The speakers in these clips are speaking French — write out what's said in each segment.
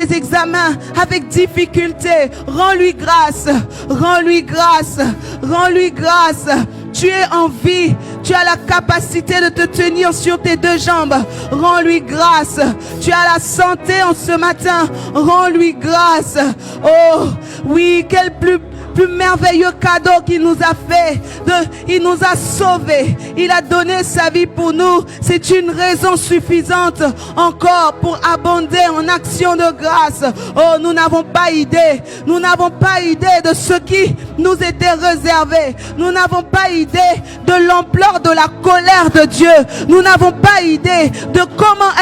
des examens avec difficulté. Rends-lui grâce, rends-lui grâce, rends-lui grâce. Tu es en vie, tu as la capacité de te tenir sur tes deux jambes. Rends-lui grâce. Tu as la santé en ce matin. Rends-lui grâce. Oh, oui, quel plus merveilleux cadeau qu'il nous a fait. Il nous a sauvés. Il a donné sa vie pour nous. C'est une raison suffisante encore pour abonder en action de grâce. Oh, nous n'avons pas idée. Nous n'avons pas idée de ce qui nous était réservé. Nous n'avons pas idée de l'ampleur de la colère de Dieu. Nous n'avons pas idée de comment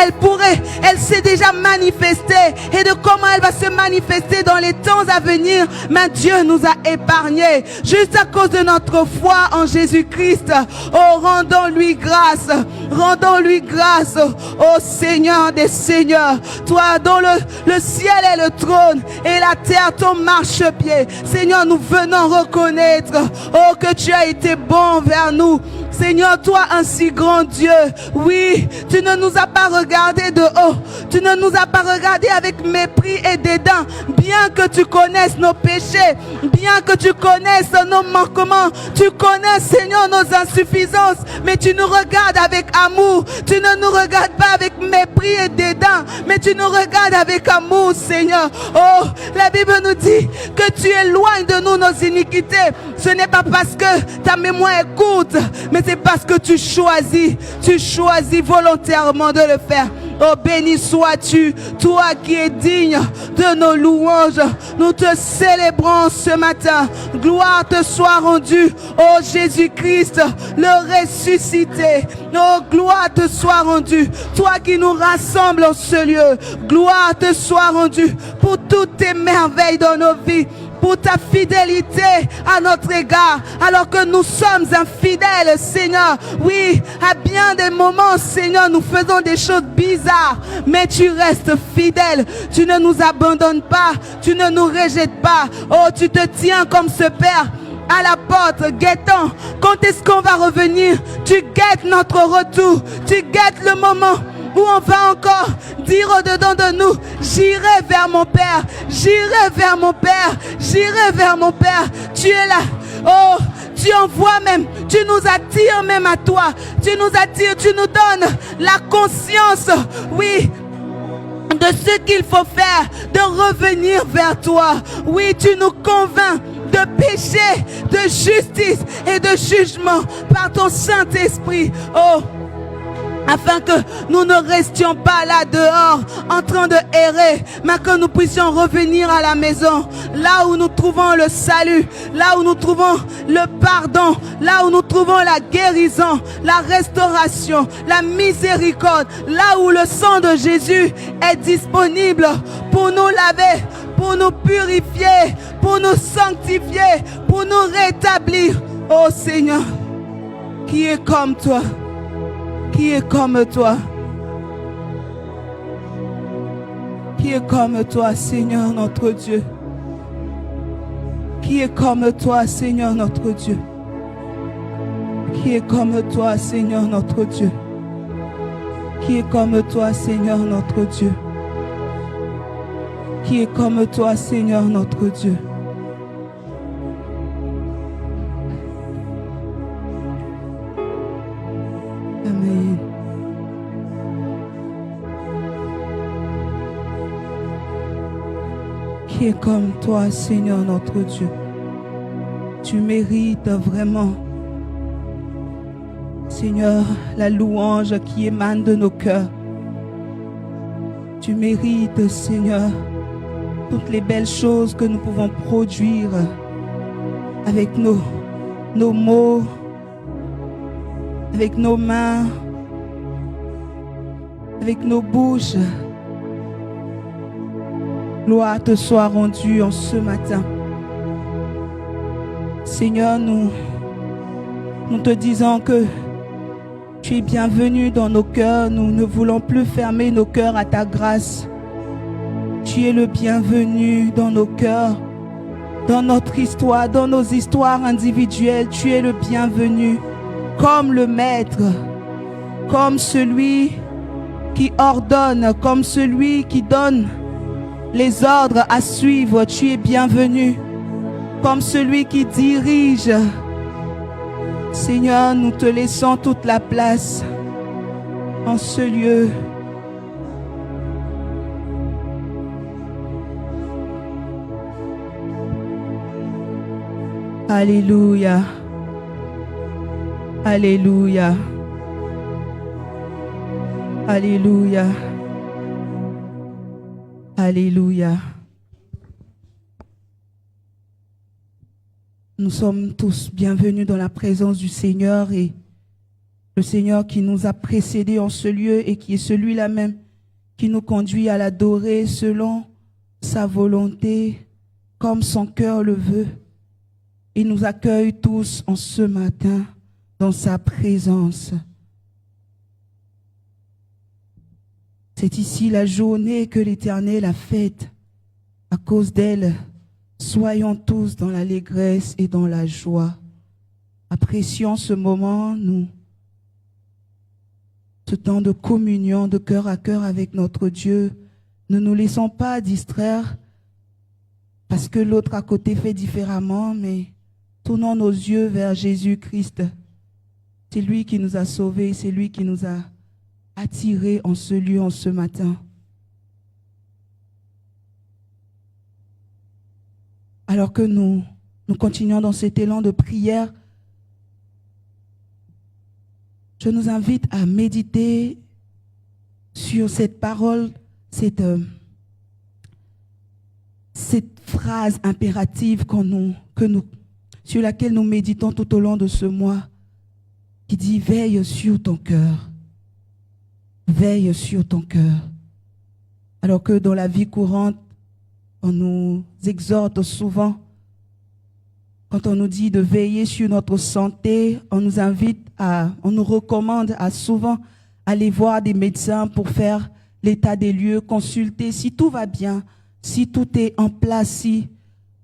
elle s'est déjà manifestée et de comment elle va se manifester dans les temps à venir. Mais Dieu nous a épargnés juste à cause de notre foi en Jésus-Christ. Oh, rendons-lui grâce. Rendons-lui grâce. Oh Seigneur des Seigneurs, toi dont le ciel est le trône et la terre ton marchepied. Seigneur, nous venons reconnaître, oh, que tu as été bon vers nous. Seigneur, toi un si grand Dieu. Oui, tu ne nous as pas regardé de haut. Tu ne nous as pas regardé avec mépris et dédain. Bien que tu connaisses nos péchés, bien que tu connaisses nos manquements, tu connais, Seigneur, nos insuffisances, mais tu nous regardes avec amour. Tu ne nous regardes pas avec mépris et dédain, mais tu nous regardes avec amour, Seigneur. Oh, la Bible nous dit que tu éloignes de nous nos iniquités. Ce n'est pas parce que ta mémoire est courte, mais c'est parce que tu choisis volontairement de le faire. Oh, béni sois-tu, toi qui es digne de nos louanges. Nous te célébrons ce matin. Gloire te soit rendue, oh Jésus-Christ, le ressuscité. Oh, gloire te soit rendue, toi qui nous rassembles en ce lieu. Gloire te soit rendue pour toutes tes merveilles dans nos vies, pour ta fidélité à notre égard, alors que nous sommes infidèles, Seigneur. Oui, à bien des moments, Seigneur, nous faisons des choses bizarres, mais tu restes fidèle. Tu ne nous abandonnes pas, tu ne nous rejettes pas. Oh, tu te tiens comme ce Père à la porte, guettant. Quand est-ce qu'on va revenir? Tu guettes notre retour, tu guettes le moment où on va encore dire au-dedans de nous, j'irai vers mon Père, j'irai vers mon Père, j'irai vers mon Père. Tu es là. Oh, tu envoies même, tu nous attires même à toi. Tu nous attires, tu nous donnes la conscience, oui, de ce qu'il faut faire, de revenir vers toi. Oui, tu nous convaincs de péché, de justice et de jugement par ton Saint-Esprit. Oh, afin que nous ne restions pas là dehors en train de errer, mais que nous puissions revenir à la maison, là où nous trouvons le salut, là où nous trouvons le pardon, là où nous trouvons la guérison, la restauration, la miséricorde, là où le sang de Jésus est disponible pour nous laver, pour nous purifier, pour nous sanctifier, pour nous rétablir. Oh Seigneur, qui est comme toi? Qui est comme toi? Qui est comme toi, Seigneur notre Dieu? Qui est comme toi, Seigneur notre Dieu? Qui est comme toi, Seigneur notre Dieu? Qui est comme toi, Seigneur notre Dieu? Qui est comme toi, Seigneur notre Dieu? Amen. Qui est comme toi, Seigneur notre Dieu? Tu mérites vraiment, Seigneur, la louange qui émane de nos cœurs. Tu mérites, Seigneur, toutes les belles choses que nous pouvons produire avec nos mots, avec nos mains, avec nos bouches. Gloire te soit rendue en ce matin. Seigneur, nous te disons que tu es bienvenu dans nos cœurs. Nous ne voulons plus fermer nos cœurs à ta grâce. Tu es le bienvenu dans nos cœurs, dans notre histoire, dans nos histoires individuelles. Tu es le bienvenu comme le Maître, comme celui qui ordonne, comme celui qui donne les ordres à suivre. Tu es bienvenu comme celui qui dirige. Seigneur, nous te laissons toute la place en ce lieu. Alléluia. Alléluia. Alléluia. Alléluia. Nous sommes tous bienvenus dans la présence du Seigneur et le Seigneur qui nous a précédés en ce lieu et qui est celui-là même qui nous conduit à l'adorer selon sa volonté, comme son cœur le veut. Il nous accueille tous en ce matin dans sa présence. C'est ici la journée que l'Éternel a faite. À cause d'elle, soyons tous dans l'allégresse et dans la joie. Apprécions ce moment, ce temps de communion, de cœur à cœur avec notre Dieu. Ne nous laissons pas distraire parce que l'autre à côté fait différemment, mais tournons nos yeux vers Jésus-Christ. C'est lui qui nous a sauvés, c'est lui qui nous a attirés en ce lieu, en ce matin. Alors que nous continuons dans cet élan de prière, je nous invite à méditer sur cette parole, cette phrase impérative sur laquelle nous méditons tout au long de ce mois, qui dit « Veille sur ton cœur ». Veille sur ton cœur. Alors que dans la vie courante, on nous exhorte souvent, quand on nous dit de veiller sur notre santé, on nous recommande à souvent aller voir des médecins pour faire l'état des lieux, consulter si tout va bien, si tout est en place, si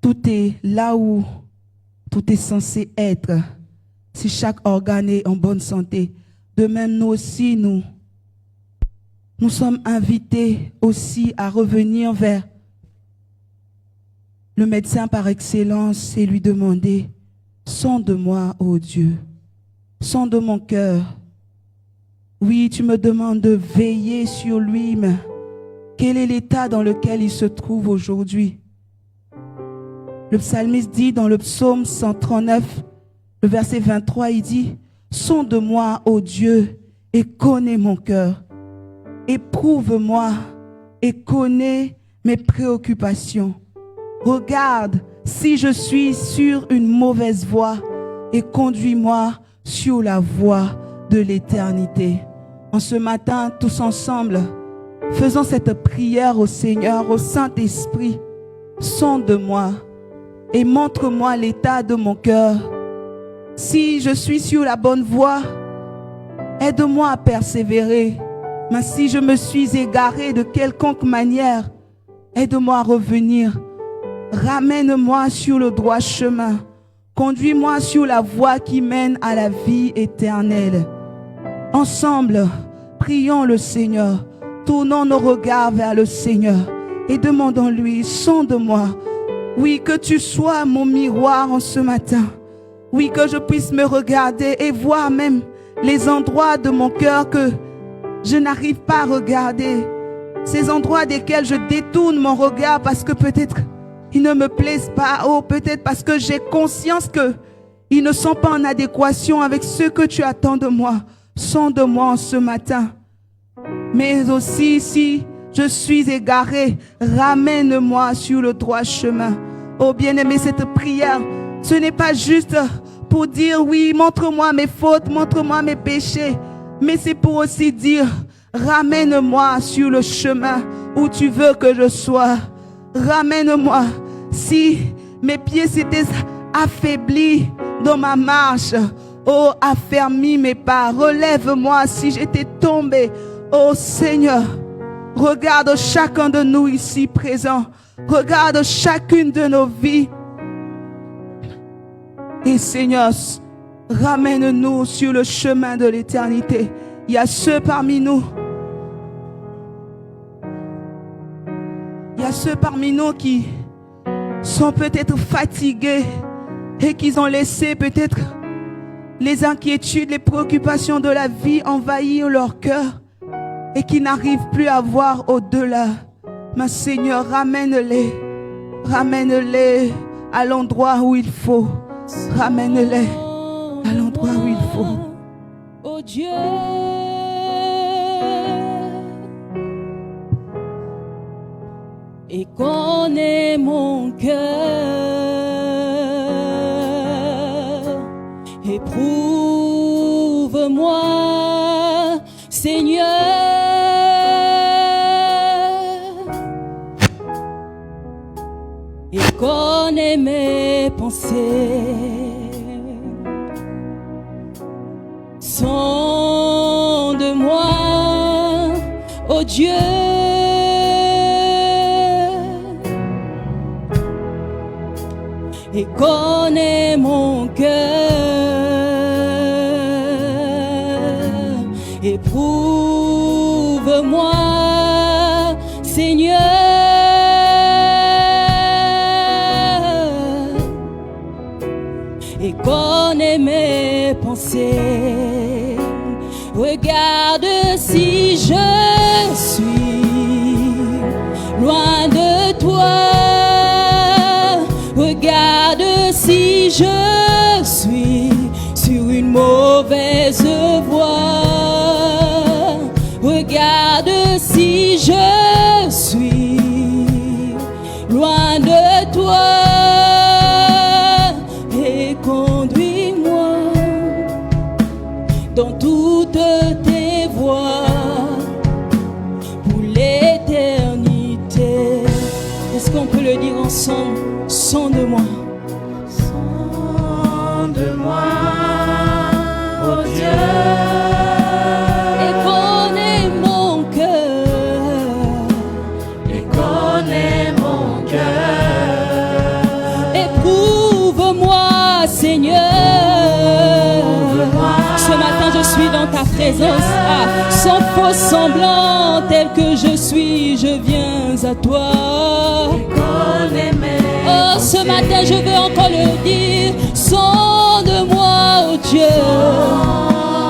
tout est là où tout est censé être, si chaque organe est en bonne santé. De même, nous aussi, nous sommes invités aussi à revenir vers le médecin par excellence et lui demander « Sonde-moi, ô Dieu, sonde mon cœur. Oui, tu me demandes de veiller sur lui, mais quel est l'état dans lequel il se trouve aujourd'hui ?» Le psalmiste dit dans le psaume 139, le verset 23, il dit « Sonde-moi, ô Dieu, et connais mon cœur. Éprouve-moi et connais mes préoccupations. Regarde si je suis sur une mauvaise voie et conduis-moi sur la voie de l'éternité. » En ce matin, tous ensemble, faisons cette prière au Seigneur, au Saint-Esprit. Sonde-moi et montre-moi l'état de mon cœur. Si je suis sur la bonne voie, aide-moi à persévérer. Mais si je me suis égaré de quelconque manière, aide-moi à revenir. Ramène-moi sur le droit chemin. Conduis-moi sur la voie qui mène à la vie éternelle. Ensemble, prions le Seigneur. Tournons nos regards vers le Seigneur et demandons-lui, sonde-moi. Oui, que tu sois mon miroir en ce matin. Oui, que je puisse me regarder et voir même les endroits de mon cœur que je n'arrive pas à regarder. Ces endroits desquels je détourne mon regard parce que peut-être ils ne me plaisent pas. Oh, peut-être parce que j'ai conscience qu'ils ne sont pas en adéquation avec ce que tu attends de moi. Sonde-moi en ce matin. Mais aussi, si je suis égaré, ramène-moi sur le droit chemin. Oh bien-aimé, cette prière, ce n'est pas juste pour dire oui, montre-moi mes fautes, montre-moi mes péchés. Mais c'est pour aussi dire, ramène-moi sur le chemin où tu veux que je sois. Ramène-moi. Si mes pieds s'étaient affaiblis dans ma marche, oh, affermis mes pas. Relève-moi si j'étais tombé. Oh Seigneur, regarde chacun de nous ici présents. Regarde chacune de nos vies. Et Seigneur, ramène-nous sur le chemin de l'éternité. Il y a ceux parmi nous. Il y a à ceux parmi nous qui sont peut-être fatigués et qui ont laissé peut-être les inquiétudes, les préoccupations de la vie envahir leur cœur et qui n'arrivent plus à voir au-delà. Mais Seigneur, ramène-les à l'endroit où il faut. Ramène-les à l'endroit où il faut. Oh Dieu, et connais mon cœur, éprouve-moi, Seigneur, et connais mes pensées. Sonde-moi, oh Dieu, et connais mon cœur, éprouve-moi, Seigneur, et connais mes pensées. Regarde si je suis loin de toi. Regarde si je suis sur une mauvaise voie. Regarde si je suis loin de toi. Et conduis-moi dans toutes tes voies pour l'éternité. Est-ce qu'on peut le dire ensemble? Sonde-moi, sonde-moi, oh Dieu, et connais mon cœur, et connais mon cœur. Éprouve-moi, Seigneur. Ce matin je suis dans ta présence, sans faux semblant, tel que je suis, je viens à toi. Oh, ce matin je veux encore le dire, sonde-moi, oh Dieu,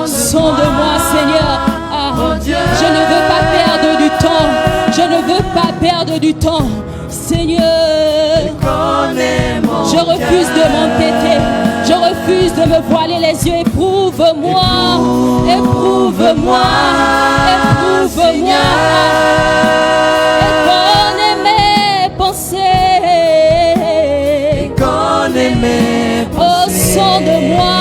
sonde-moi, Seigneur. Je ne veux pas perdre du temps, je ne veux pas perdre du temps, Seigneur. Je refuse de m'entêter, je refuse de me voiler les yeux. Éprouve-moi, éprouve-moi, éprouve-moi, et connais mes pensées. Oh, sonde-moi,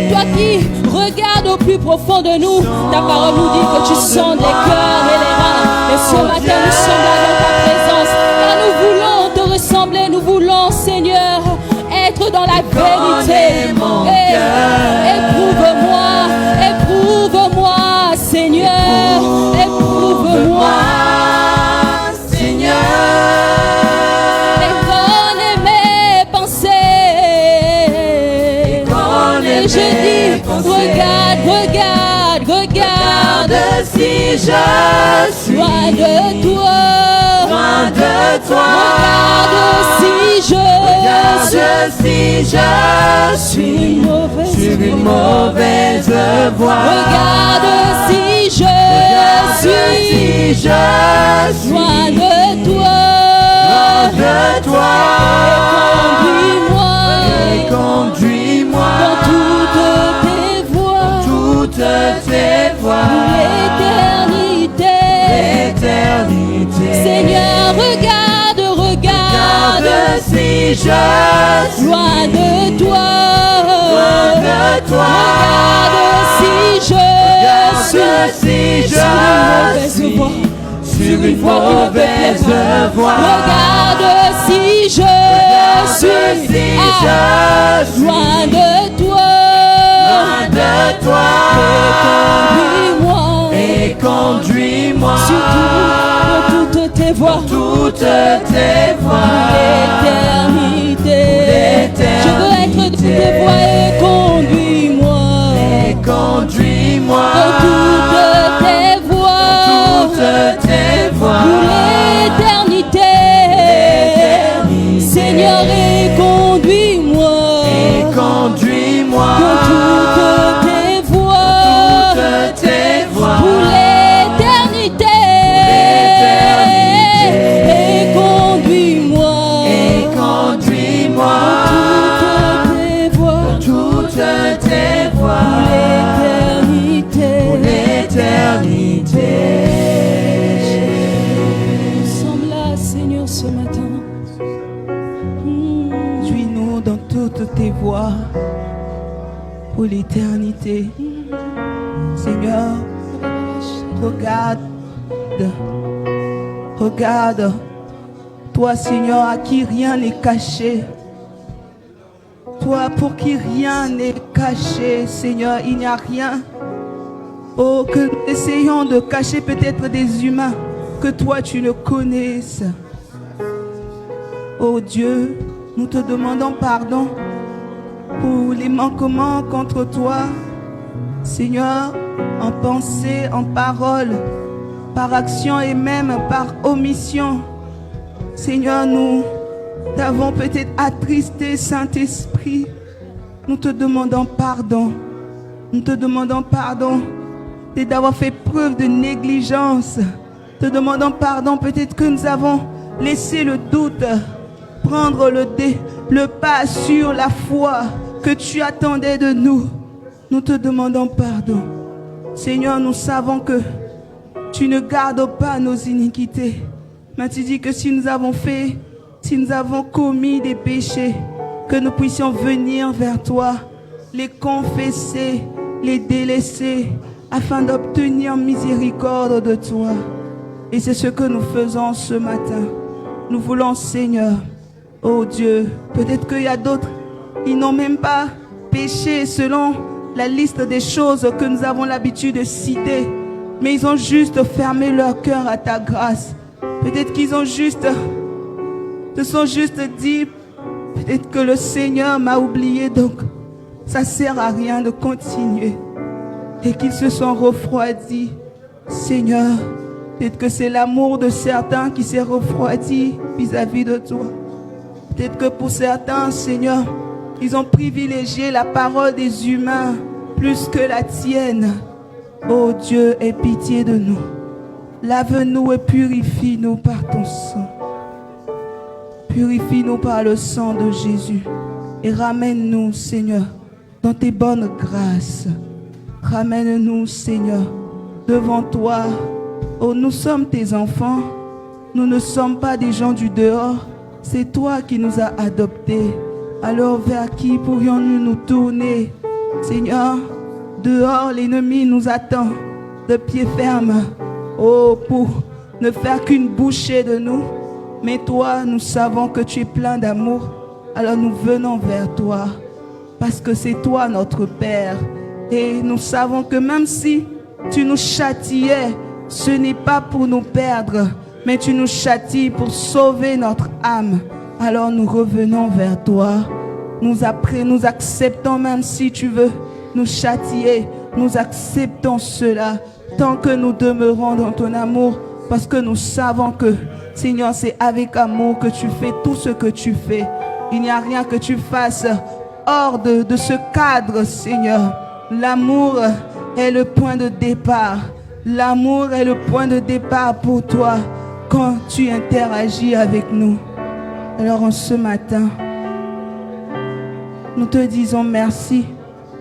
toi qui regardes au plus profond de nous. Ta parole nous dit que tu sondes les cœurs et les reins. Et ce matin nous sommes là dans ta présence, car nous voulons te ressembler, nous voulons, Seigneur, être dans la vérité. Éprouve-moi, éprouve-moi, Seigneur, éprouve-moi, Seigneur. et connais mes pensées. Et je dis, regarde, regarde, regarde, Si je suis loin de toi. loin de toi, Regarde si je suis sur une mauvaise voie. Regarde si je suis loin de toi. Et conduis-moi dans toutes tes voies pour l'éternité. Seigneur, regarde, regarde si je suis loin de toi. Regarde si je suis sur une voie qui ne te plaît pas. Regarde si je suis loin de toi. Et conduis-moi sur toutes tes voies. L'éternité. Je veux être de toutes tes voies et conduis-moi. Dans toutes tes voies. Pour l'éternité. matin. Conduis-nous dans toutes tes voies pour l'éternité. Seigneur, regarde, regarde, toi Seigneur, à qui rien n'est caché. Toi pour qui rien n'est caché, Seigneur, il n'y a rien. Oh, que nous essayons de cacher peut-être des humains, que toi tu le connaisses. Oh Dieu, nous te demandons pardon pour les manquements contre toi. Seigneur, en pensée, en parole, par action et même par omission. Seigneur, nous t'avons peut-être attristé, Saint-Esprit. Nous te demandons pardon. Nous te demandons pardon d'avoir fait preuve de négligence. Te demandons pardon, peut-être que nous avons laissé le doute prendre le pas sur la foi que tu attendais de nous. Nous te demandons pardon. Seigneur, nous savons que tu ne gardes pas nos iniquités. Mais tu dis que si nous avons commis des péchés, que nous puissions venir vers toi, les confesser, les délaisser, afin d'obtenir miséricorde de toi. Et c'est ce que nous faisons ce matin. Nous voulons, Seigneur, oh Dieu, peut-être qu'il y a d'autres qui n'ont même pas péché selon la liste des choses que nous avons l'habitude de citer, mais ils ont juste fermé leur cœur à ta grâce. Peut-être qu'ils ont se sont juste dit, peut-être que le Seigneur m'a oublié, donc ça sert à rien de continuer. Et qu'ils se sont refroidis. Seigneur, peut-être que c'est l'amour de certains qui s'est refroidi vis-à-vis de toi. Peut-être que pour certains, Seigneur, ils ont privilégié la parole des humains plus que la tienne. Oh Dieu, aie pitié de nous. Lave-nous et purifie-nous par ton sang. Purifie-nous par le sang de Jésus. Et ramène-nous, Seigneur, dans tes bonnes grâces. Ramène-nous, Seigneur, devant toi. Oh, nous sommes tes enfants. Nous ne sommes pas des gens du dehors. C'est toi qui nous as adoptés. Alors vers qui pourrions-nous nous tourner? Seigneur, dehors l'ennemi nous attend de pied ferme. Oh, pour ne faire qu'une bouchée de nous. Mais toi, nous savons que tu es plein d'amour. Alors nous venons vers toi. Parce que c'est toi notre Père. Et nous savons que même si tu nous châtiais, ce n'est pas pour nous perdre, mais tu nous châties pour sauver notre âme. Alors nous revenons vers toi. Nous acceptons, même si tu veux nous châtier, nous acceptons cela tant que nous demeurons dans ton amour, parce que nous savons que, Seigneur, c'est avec amour que tu fais tout ce que tu fais. Il n'y a rien que tu fasses hors de ce cadre, Seigneur. L'amour est le point de départ. L'amour est le point de départ pour toi quand tu interagis avec nous. Alors en ce matin, nous te disons merci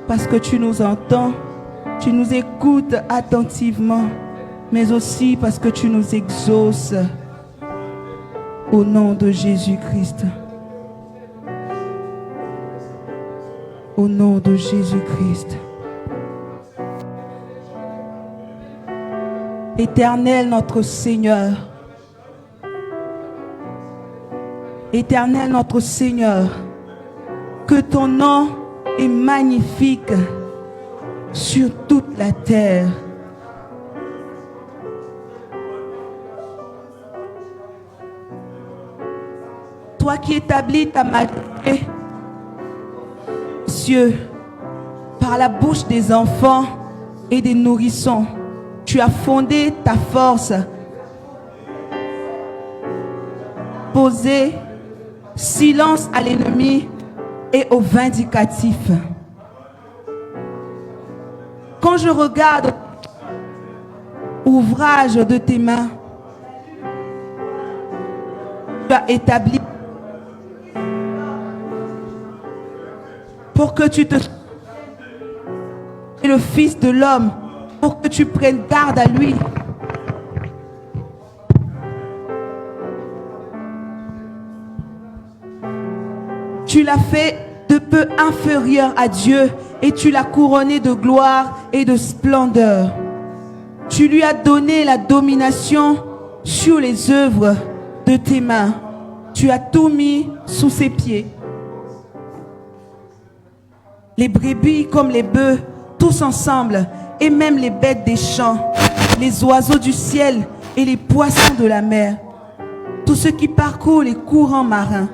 parce que tu nous entends, tu nous écoutes attentivement, mais aussi parce que tu nous exauces. Au nom de Jésus-Christ. Au nom de Jésus-Christ. Éternel notre Seigneur, Éternel notre Seigneur, que ton nom est magnifique sur toute la terre. Toi qui établis ta majesté, cieux, par la bouche des enfants et des nourrissons, tu as fondé ta force, posé silence à l'ennemi et au vindicatif. Quand je regarde l'ouvrage de tes mains, tu as établi pour que tu te le Fils de l'homme, pour que tu prennes garde à lui. Tu l'as fait de peu inférieur à Dieu et tu l'as couronné de gloire et de splendeur. Tu lui as donné la domination sur les œuvres de tes mains. Tu as tout mis sous ses pieds. Les brebis comme les bœufs, tous ensemble, et même les bêtes des champs, les oiseaux du ciel et les poissons de la mer, tous ceux qui parcourent les courants marins.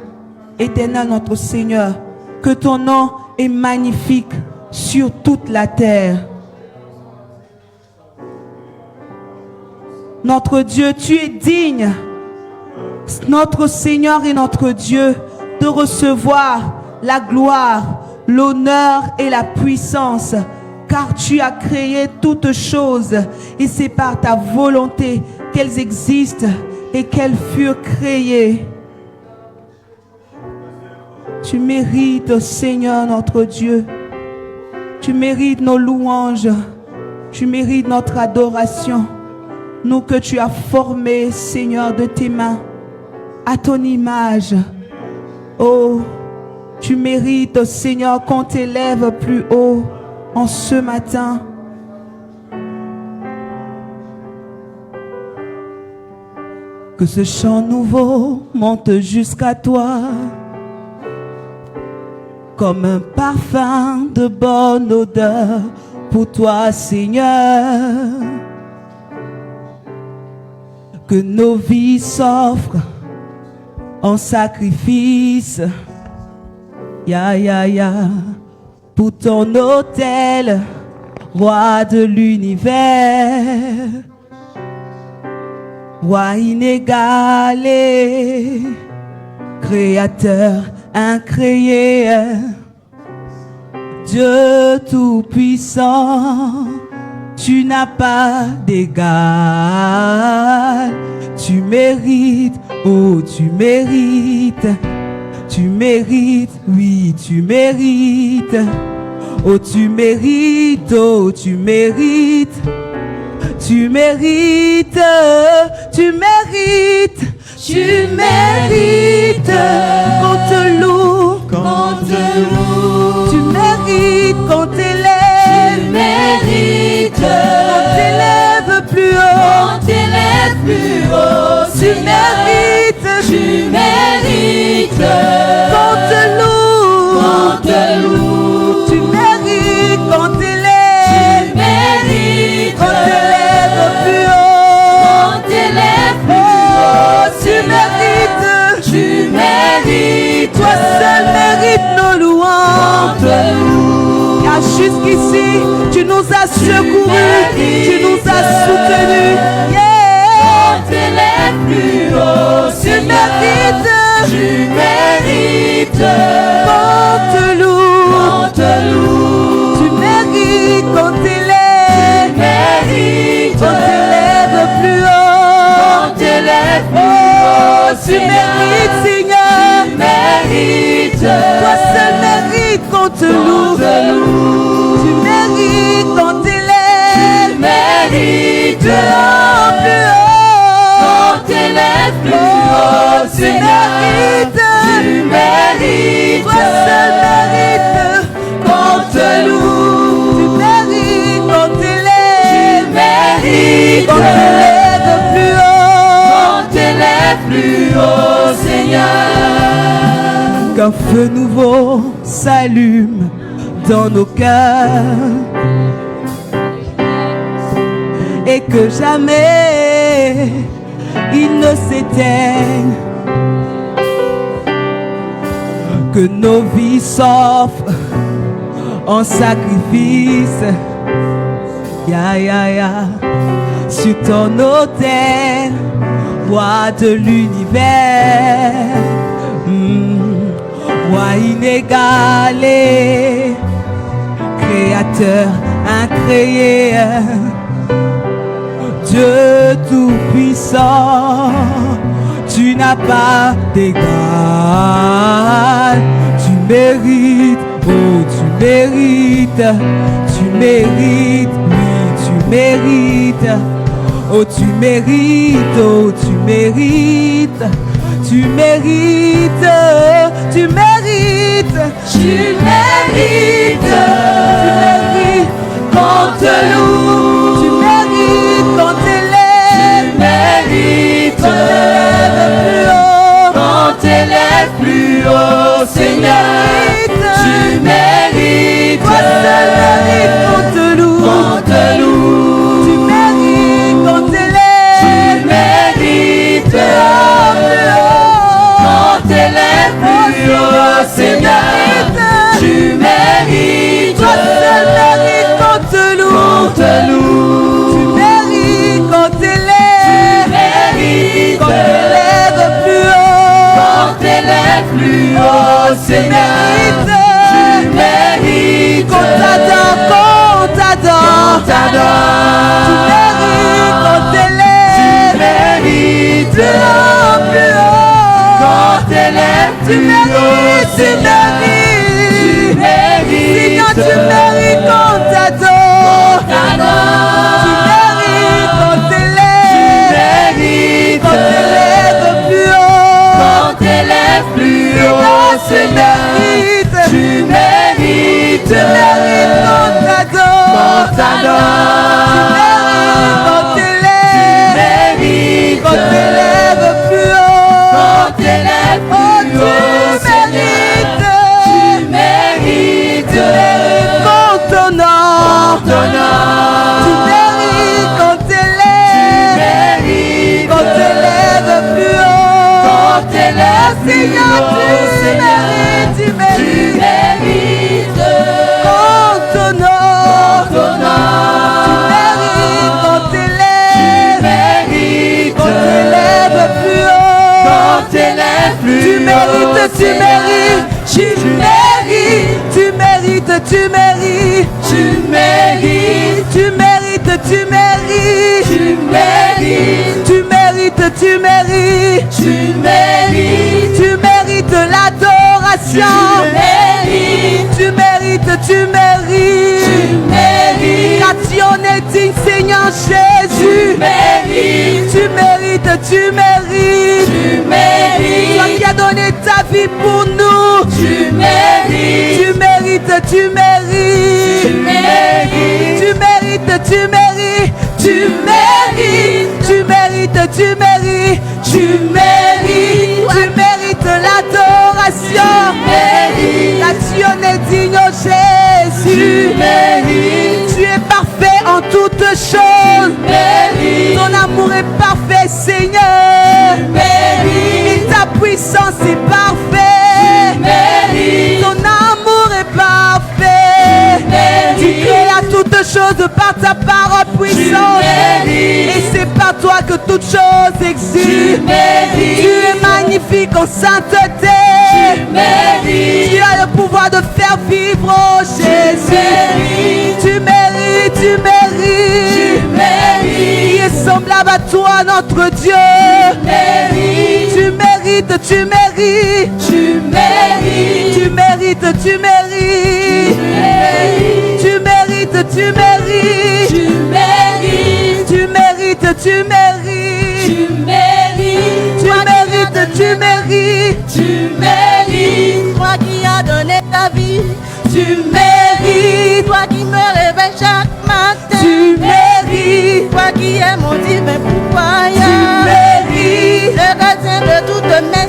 Éternel notre Seigneur, que ton nom est magnifique sur toute la terre. Notre Dieu, tu es digne, notre Seigneur et notre Dieu, de recevoir la gloire, l'honneur et la puissance, car tu as créé toutes choses et c'est par ta volonté qu'elles existent et qu'elles furent créées. Tu mérites, Seigneur notre Dieu, tu mérites nos louanges, tu mérites notre adoration. Nous que tu as formés, Seigneur, de tes mains, à ton image. Oh, tu mérites, Seigneur, qu'on t'élève plus haut en ce matin. Que ce chant nouveau monte jusqu'à toi, comme un parfum de bonne odeur pour toi, Seigneur. Que nos vies s'offrent en sacrifice, pour ton autel, roi de l'univers, roi inégalé, créateur incréé, Dieu tout-puissant. Tu n'as pas d'égal, tu mérites, oh tu mérites, oui tu mérites, oh tu mérites, oh tu mérites, tu mérites, tu mérites, tu mérites, qu'on te loue, tu mérites, qu'on t'élève, Tu mérites, on t'élève plus haut, on t'élève plus haut, tu Seigneur. mérites, Tu mérites, qu'on te loue, on te loue. tu mérites, qu'on Tu t'élève, mérites, on t'élève plus haut, on t'élève plus oh, haut, tu mérites, Tu mérites, toi seul mérites nos on louanges, te loue. car jusqu'ici, tu nous as secourus, tu nous as soutenus, On t'élève plus haut, tu mérites, Tu mérites, qu'on te loue, on te loue. tu mérites qu'on t'élève, Tu mérites, on t'élève plus haut, on t'élève plus oh, haut, tu mérites, Seigneur, Tu mérites, toi seul mérite qu'on te on loue, te loue. tu mérites qu'on Tu t'élève, mérites, plus haut, on t'élève plus haut, tu Seigneur. mérites, Tu mérites, toi seul mérite on te loue. tu mérites qu'on Tu t'élève, mérites, qu'on t'élève plus haut, on t'élève plus haut, Seigneur. qu'un feu nouveau s'allume dans nos cœurs et que jamais il ne s'éteigne, que nos vies s'offrent en sacrifice, sur ton autel, roi de l'univers, roi inégalé, créateur incréé, Dieu tout-puissant, tu n'as pas d'égal, tu mérites, oh tu mérites, oui tu mérites, oh tu mérites, oh tu mérites, tu mérites, tu mérites. Tu mérites qu'on te loue. Tu mérites qu'on t'élève. Tu mérites qu'on t'élève plus haut, Seigneur. Tu mérites. Toi seul mérite qu'on te loue. Qu'on te loue. Tu mérites qu'on t'élève. Tu mérites qu'on t'élève plus haut, Seigneur. Tu mérites. Toi seul mérite qu'on te loue. Qu'on te loue. Tu mérites qu'on t'élève. Tu mérites Qu'on t'élève plus haut. qu'on t'élève plus haut, Seigneur. Tu mérites Qu'on t'adore, qu'on t'adore. qu'on t'adore. Tu mérites qu'on t'élève. Tu mérites plus haut. qu'on t'élève Tu plus haut, mérites, tu Seigneur. mérites. Tu mérites Seigneur, tu mérites qu'on t'adore. Tu mérites qu'on t'élève. mérites Qu'on t'élève plus haut. qu'on t'élève plus haut, Seigneur. Tu mérites Tu mérites qu'on t'adore. qu'on t'adore. Qu'on t'élève. Mérites Qu'on t'élève plus haut. qu'on t'élève Oh, plus haut, tu Seigneur. Tu mérites qu'on t'honore. ton honneur. Tu mérites qu'on t'élève. Mérites Qu'on t'élève plus haut. qu'on t'élève plus Seigneur, haut, tu Seigneur. mérites, tu Tu mérites mérites qu'on t'honore. ton honneur. Tu mérites qu'on t'élève. Mérites Qu'on t'élève plus haut. qu'on t'élève plus Tu haut, mérites, tu Seigneur. mérites, tu mérites, tu mérites, tu mérites, Tu mérites, tu mérites, tu mérites, tu mérites, tu mérites, tu mérites, tu mérites, tu mérites l'adoration. Tu mérites, tu mérites, Cation est digne, Seigneur Jésus. Tu mérites, tu mérites, toi qui as donné ta vie pour nous. tu mérites, Tu mérites, tu mérites, tu mérites, tu mérites, tu mérites, tu mérites, tu mérites, tu mérites, tu mérites, tu mérites l'adoration. Cation est digne, oh Jésus. Tu es parfait en toutes choses. Ton amour est parfait, Seigneur. Et ta puissance est parfaite. Ton amour est parfait. Tu créas toutes choses par ta parole puissante. Et c'est par toi que toutes choses existent. Tu es magnifique en sainteté. Tu as le pouvoir de faire vivre, oh Jésus. Tu mérites, tu mérites. Qui est semblable à toi, notre Dieu. Tu mérites, tu mérites. Tu mérites, tu mérites. Tu mérites, tu mérites. Tu mérites, tu mérites. Tu mérites. Toi qui as donné ta vie, Tu mérites. toi qui me réveilles chaque matin, Tu mérites. toi qui es mon divin pouvoir, Tu mérites. le gardien de toutes mes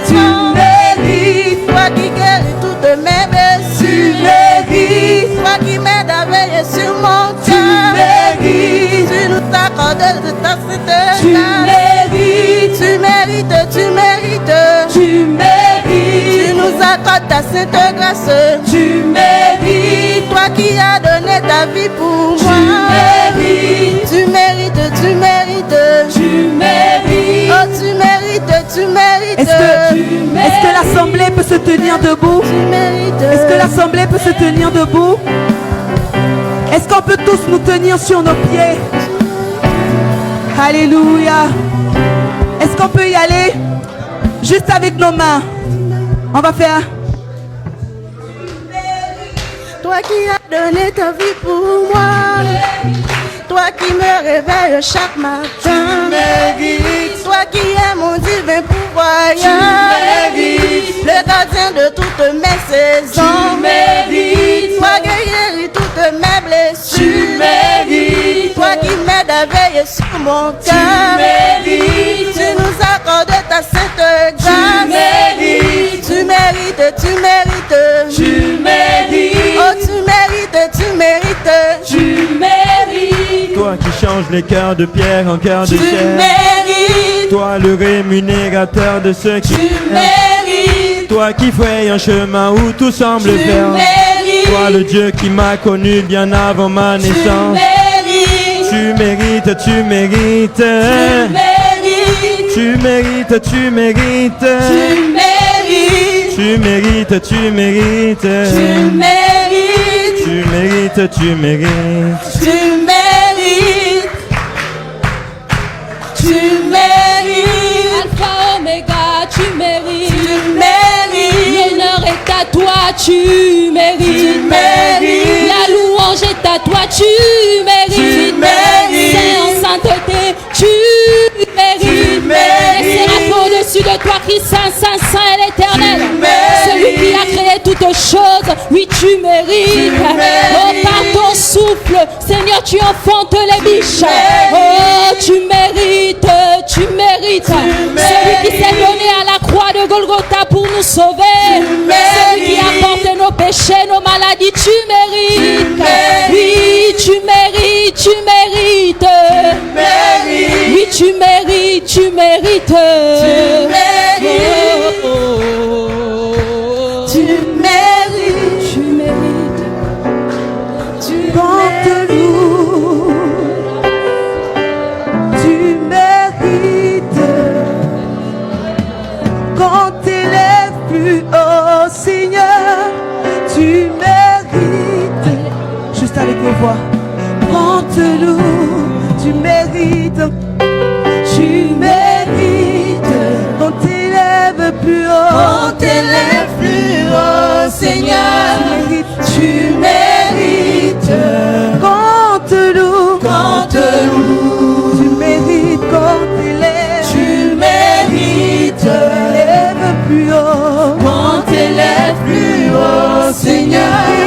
Tu saisons, mérites. toi qui guéris toutes mes Tu blessures, mérites. toi qui m'aides à veiller sur mon Tu cœur, mérites. tu nous accordes de ta sainte Tu grâce. mérites. Tu mérites, tu mérites, Tu tu mérites. nous accordes ta sainte grâce. Tu mérites. Toi qui as donné ta vie pour moi, mérites. tu mérites, tu mérites, Tu mérites. oh tu mérites, tu mérites, Est-ce que l'assemblée peut se tenir debout? tu mérites, Est-ce que l'assemblée peut se tenir debout? Est-ce qu'on peut tous nous tenir sur nos pieds? Alléluia. Est-ce qu'on peut y aller? Juste avec nos mains. On va faire. toi qui as donné ta vie pour moi, toi qui me réveilles chaque matin, toi qui es mon divin pouvoir, le gardien de toutes mes t'émerveilles sur mon cœur. Tu mérites. Tu nous accordes ta sainte grâce. Tu mérites. Tu mérites, tu mérites. Tu mérites. Oh, tu mérites, tu mérites. Tu mérites. Toi qui changes les cœurs de pierre en cœurs de Tu chair. mérites. Toi le rémunérateur de ceux qui Tu mérites. Toi qui fraye un chemin où tout semble Tu ferme. mérites. Toi le Dieu qui m'a connu bien avant ma Tu naissance. mérites. Tu mérites, tu mérites. Tu mérites. Tu mérites, tu mérites. Tu mérites. Tu mérites, tu mérites. Tu mérites. Tu mérites, tu mérites. Tu mérites. Tu mérites. Alpha, Oméga, tu mérites. Tu mérites. L'honneur est à toi, tu mérites. Tu mérites. La louange est à toi, tu mérites. Tu mérites. C'est en sainteté, tu mérites. mérites. Les séraphes au-dessus de toi qui saint, saint, saint est l'éternel. Tu mérites. Celui qui a créé toutes choses, oui, tu mérites. Tu mérites. Oh, par ton souffle, Seigneur, tu enfantes les biches. mérites. Oh, tu mérites, tu mérites. Celui qui s'est donné à la croix de Golgotha pour nous sauver. Celui qui a porté nos péchés, nos maladies, tu mérites. Oui, tu mérites, tu mérites. Oui, tu mérites, tu mérites. mérites. Oh, oh, oh. Tu mérites. Tu mérites. Tu Porte-loup, tu mérites. Quand t'élèves plus haut, Seigneur, tu mérites. Juste avec vos voix. Porte-loup, tu mérites. Tu mérites. Quand t'élèves plus haut, On t'élève plus haut, Seigneur. Tu mérites. Porte-loup, Quand te loue, tu mérites. Quand t'élèves, tu mérites. élève plus haut. On t'élève plus haut, Seigneur.